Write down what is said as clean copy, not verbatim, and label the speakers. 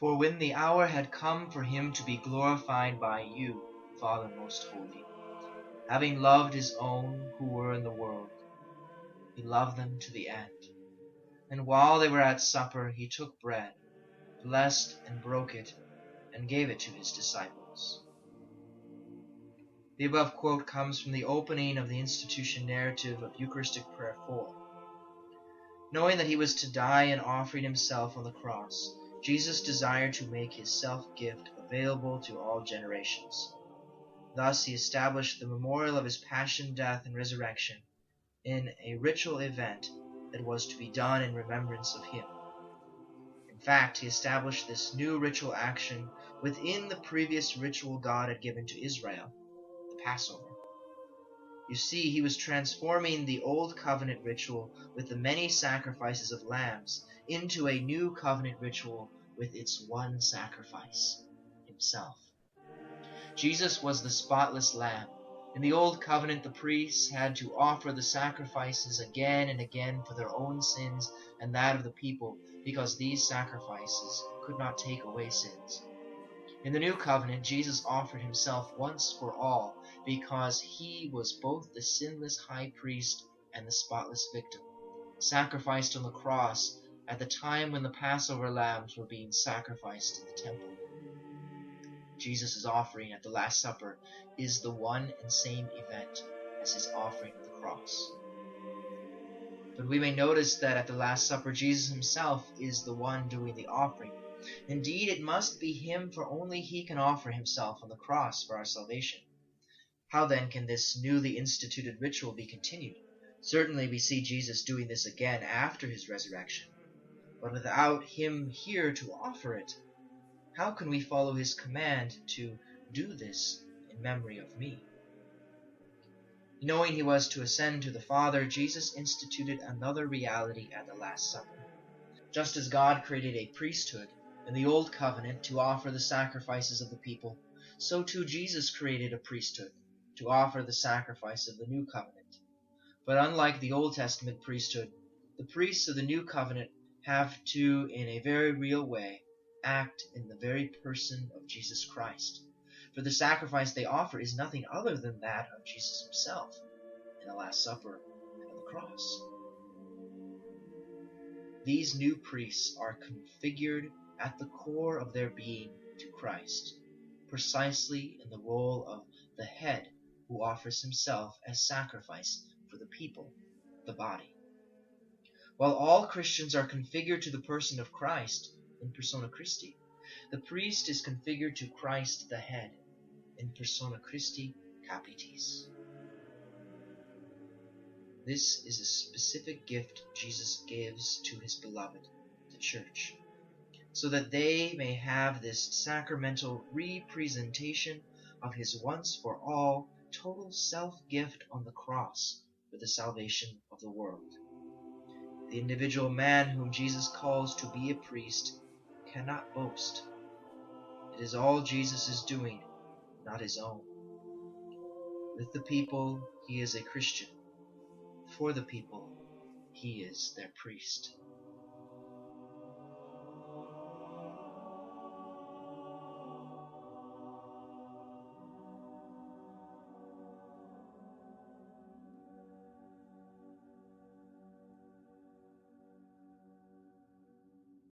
Speaker 1: For when the hour had come for him to be glorified by you, Father most holy, having loved his own who were in the world, he loved them to the end. And while they were at supper, he took bread, blessed and broke it, and gave it to his disciples. The above quote comes from the opening of the institution narrative of Eucharistic Prayer 4. Knowing that he was to die and offering himself on the cross, Jesus desired to make his self-gift available to all generations. Thus he established the memorial of his passion, death, and resurrection in a ritual event that was to be done in remembrance of him. In fact, he established this new ritual action within the previous ritual God had given to Israel, the Passover. You see, he was transforming the old covenant ritual with the many sacrifices of lambs into a new covenant ritual with its one sacrifice, himself. Jesus was the spotless lamb. In the old covenant, the priests had to offer the sacrifices again and again for their own sins and that of the people, because these sacrifices could not take away sins. In the new covenant, Jesus offered himself once for all, because he was both the sinless high priest and the spotless victim, sacrificed on the cross at the time when the Passover lambs were being sacrificed in the temple. Jesus' offering at the Last Supper is the one and same event as his offering at the cross. But we may notice that at the Last Supper, Jesus himself is the one doing the offering. Indeed, it must be him, for only he can offer himself on the cross for our salvation. How then can this newly instituted ritual be continued? Certainly we see Jesus doing this again after his resurrection. But without him here to offer it, how can we follow his command to do this in memory of me? Knowing he was to ascend to the Father, Jesus instituted another reality at the Last Supper. Just as God created a priesthood in the Old Covenant to offer the sacrifices of the people, so too Jesus created a priesthood to offer the sacrifice of the New Covenant. But unlike the Old Testament priesthood, the priests of the New Covenant have to, in a very real way, act in the very person of Jesus Christ. For the sacrifice they offer is nothing other than that of Jesus himself in the Last Supper and on the cross. These new priests are configured at the core of their being to Christ, precisely in the role of the head who offers himself as sacrifice for the people, the body. While all Christians are configured to the person of Christ in persona Christi, the priest is configured to Christ the head in persona Christi Capitis. This is a specific gift Jesus gives to his beloved, the Church, so that they may have this sacramental representation of his once-for-all total self-gift on the cross for the salvation of the world. The individual man whom Jesus calls to be a priest cannot boast. It is all Jesus' doing, not his own. With the people, he is a Christian. For the people, he is their priest.